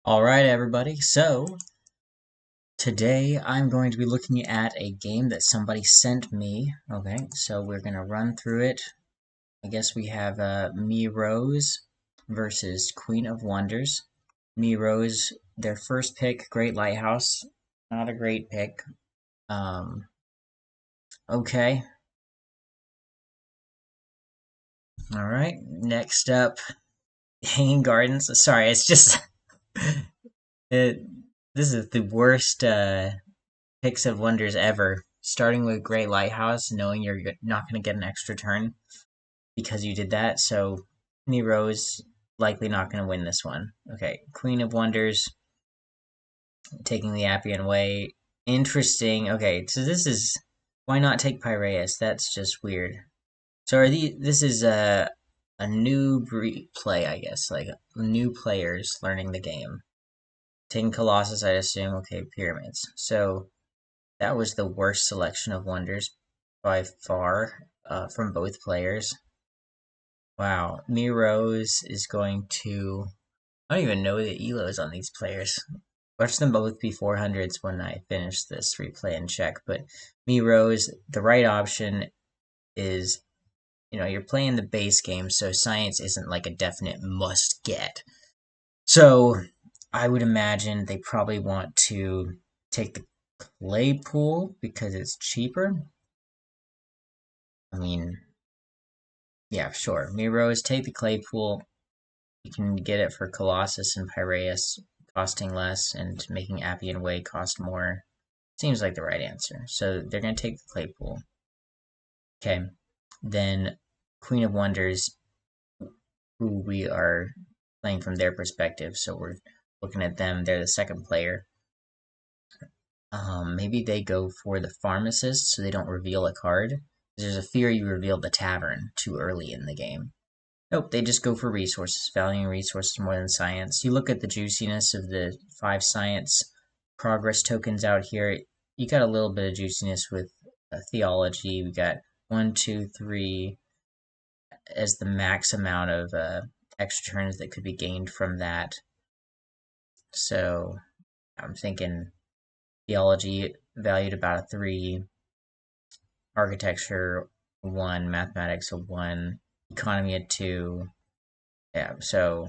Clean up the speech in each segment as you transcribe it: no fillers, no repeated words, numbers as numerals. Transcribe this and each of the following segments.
Alright, everybody, so today I'm going to be looking at a game that somebody sent me. Okay, so we're going to run through it. I guess we have Me Rose versus Queen of Wonders. Me Rose, their first pick, Great Lighthouse. Not a great pick. Um, okay, alright, next up, Hanging Gardens. Sorry, it's just. it, this is the worst picks of wonders ever. Starting with Great Lighthouse, knowing you're not going to get an extra turn because you did that. So Nero's likely not going to win this one. Okay, Queen of Wonders taking the Appian Way. Interesting. Okay, so this is why not take Piraeus? That's just weird. So are these? This is a new play, I guess, like new players learning the game. Taking Colossus, I assume. Okay, pyramids. So that was the worst selection of wonders by far from both players. Wow, Rose is going to. I don't even know the elos on these players. Watch them both be 400s when I finish this replay and check. But Rose, the right option is, you're playing the base game, so science isn't like a definite must get. So I would imagine they probably want to take the Claypool because it's cheaper. I mean, yeah, sure. Rose, take the Claypool. You can get it for Colossus and Piraeus costing less and making Appian Way cost more. Seems like the right answer. So they're going to take the Claypool. Okay. Then Queen of Wonders, who we are playing from their perspective. So we're looking at them. They're the second player. Maybe they go for the Pharmacist so they don't reveal a card. There's a fear you reveal the Tavern too early in the game. Nope, they just go for resources, valuing resources more than science. You look at the juiciness of the 5 science progress tokens out here. You got a little bit of juiciness with theology. We got 1, 2, 3 as the max amount of extra turns that could be gained from that. So I'm thinking theology valued about a 3, architecture 1, mathematics a 1, economy a 2. Yeah, so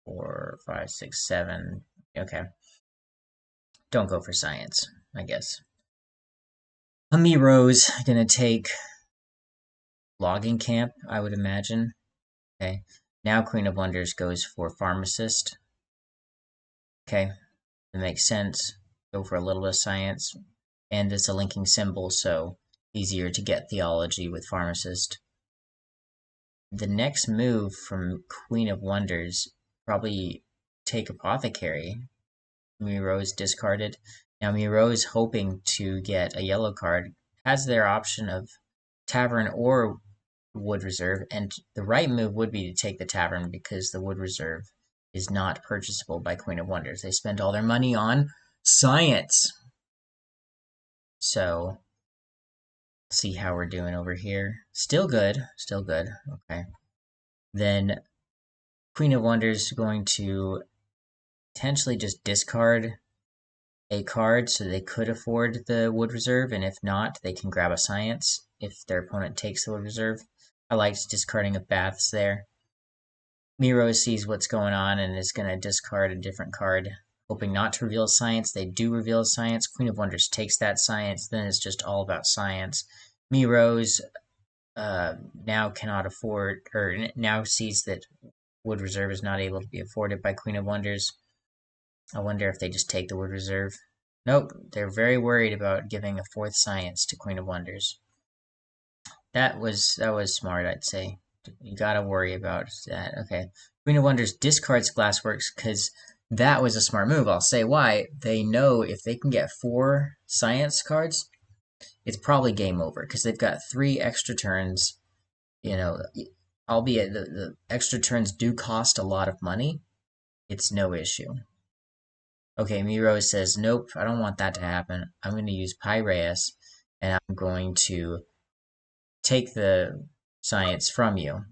4, 5, 6, 7. Okay. Don't go for science, I guess. Rose gonna take logging camp, I would imagine. Okay. Now Queen of Wonders goes for pharmacist. Okay. It makes sense. Go for a little bit of science. And it's a linking symbol, so easier to get theology with pharmacist. The next move from Queen of Wonders, probably take apothecary. Rose discarded. Now Rose hoping to get a yellow card has their option of Tavern or Wood Reserve, and the right move would be to take the Tavern because the Wood Reserve is not purchasable by Queen of Wonders. They spent all their money on science. So, see how we're doing over here. Still good, still good. Okay. Then Queen of Wonders going to potentially just discard a card so they could afford the Wood Reserve, and if not, they can grab a Science if their opponent takes the Wood Reserve. I liked discarding of Baths there. Miro sees what's going on and is going to discard a different card, hoping not to reveal Science. They do reveal Science. Queen of Wonders takes that Science, then it's just all about Science. Miro's now cannot afford, or now sees that Wood Reserve is not able to be afforded by Queen of Wonders. I wonder if they just take the Wood Reserve. Nope, they're very worried about giving a 4th Science to Queen of Wonders. That was smart, I'd say. You gotta worry about that. Okay. Queen of Wonders discards Glassworks because that was a smart move. I'll say why. They know if they can get 4 Science cards, it's probably game over because they've got 3 extra turns. Albeit the extra turns do cost a lot of money, it's no issue. Okay, Miro says, nope, I don't want that to happen. I'm going to use Piraeus, and I'm going to take the science from you.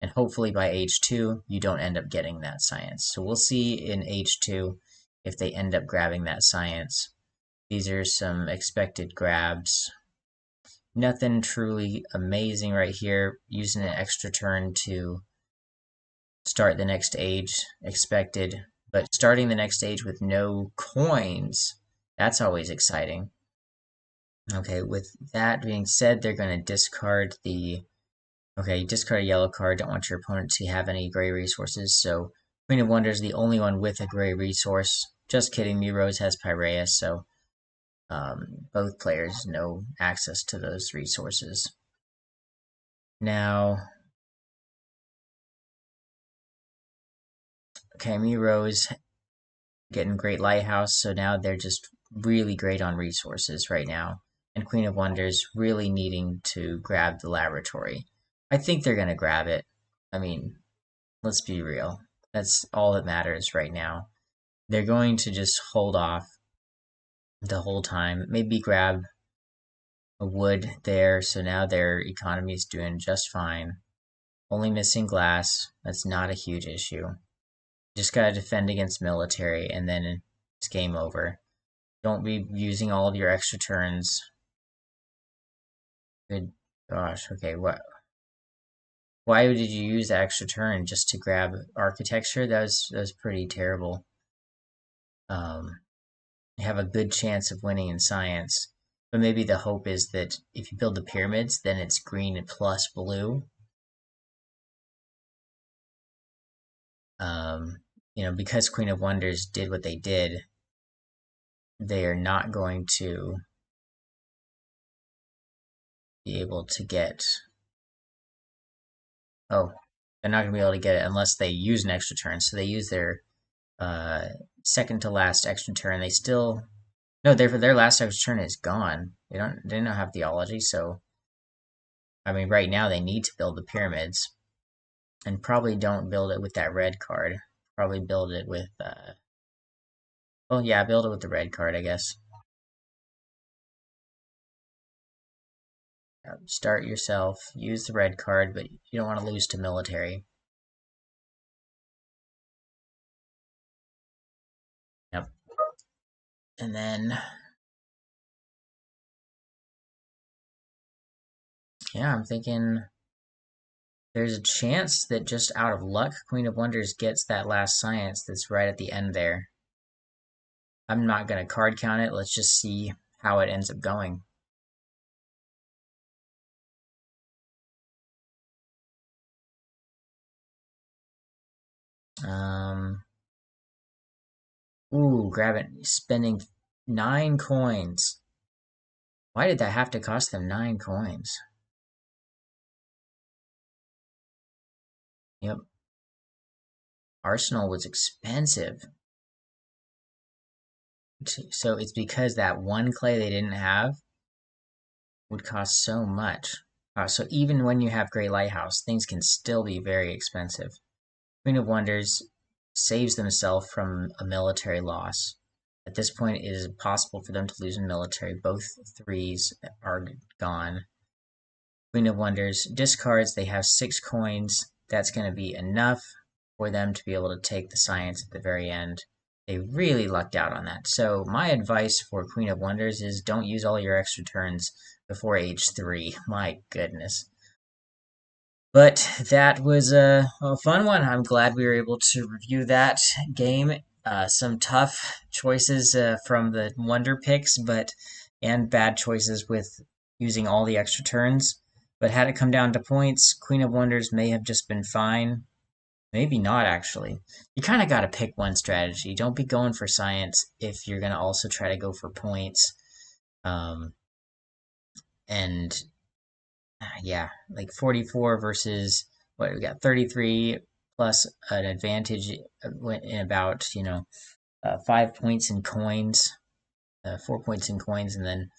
And hopefully by H2, you don't end up getting that science. So we'll see in H2 if they end up grabbing that science. These are some expected grabs. Nothing truly amazing right here. Using an extra turn to start the next age expected. But starting the next age with no coins, that's always exciting. Okay, with that being said, they're going to discard the... Okay, discard a yellow card. Don't want your opponent to have any gray resources. So Queen of Wonders, the only one with a gray resource. Just kidding, Rose has Piraeus, so both players know access to those resources. Now, okay, Rose getting Great Lighthouse, so now they're just really great on resources right now. And Queen of Wonders really needing to grab the laboratory. I think they're going to grab it. I mean, let's be real. That's all that matters right now. They're going to just hold off the whole time. Maybe grab a wood there, so now their economy is doing just fine. Only missing glass. That's not a huge issue. Just gotta defend against military, and then it's game over. Don't be using all of your extra turns. Good gosh, okay, what? Why did you use the extra turn just to grab architecture? That was pretty terrible. You have a good chance of winning in science, but maybe the hope is that if you build the pyramids, then it's green plus blue. Because Queen of Wonders did what they did, they are not going to be able to get... Oh, they're not going to be able to get it unless they use an extra turn. So they use their second to last extra turn. They still... No, their last extra turn is gone. They don't have theology, so... I mean, right now they need to build the pyramids. And probably don't build it with that red card. Probably build it with... Well, yeah, build it with the red card, I guess. Start yourself, use the red card, but you don't want to lose to military. Yep. And then, yeah, I'm thinking there's a chance that just out of luck, Queen of Wonders gets that last science that's right at the end there. I'm not going to card count it. Let's just see how it ends up going. Grab it. Spending 9 coins. Why did that have to cost them 9 coins? Yep. Arsenal was expensive. So it's because that one clay they didn't have would cost so much. So even when you have Great Lighthouse, things can still be very expensive. Queen of Wonders saves themselves from a military loss. At this point, it is possible for them to lose in military. Both threes are gone. Queen of Wonders discards. They have 6 coins. That's going to be enough for them to be able to take the science at the very end. They really lucked out on that. So my advice for Queen of Wonders is don't use all your extra turns before age 3. My goodness. But that was a fun one. I'm glad we were able to review that game. Some tough choices from the Wonder picks, and bad choices with using all the extra turns. But had it come down to points, Queen of Wonders may have just been fine. Maybe not, actually. You kind of got to pick one strategy. Don't be going for science if you're going to also try to go for points. And yeah, like 44 versus what we got 33 plus an advantage in about 5 points in coins, 4 points in coins, and then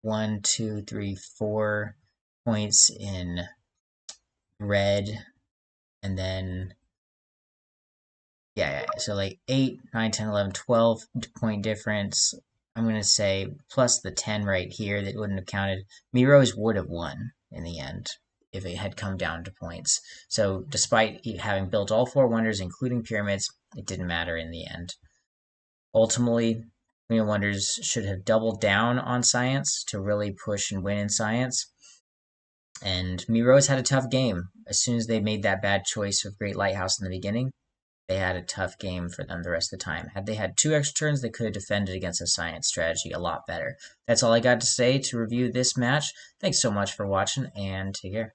1, 2, 3, 4 points in red, and then yeah, so like 8, 9, 10, 11, 12 point difference. I'm going to say plus the 10 right here that wouldn't have counted. Rose would have won in the end. if it had come down to points. So despite having built all 4 wonders, including pyramids, it didn't matter in the end. Ultimately, Queen of Wonders should have doubled down on science to really push and win in science. And Rose had a tough game. As soon as they made that bad choice of Great Lighthouse in the beginning, they had a tough game for them the rest of the time. Had they had 2 extra turns, they could have defended against a science strategy a lot better. That's all I got to say to review this match. Thanks so much for watching, and take care.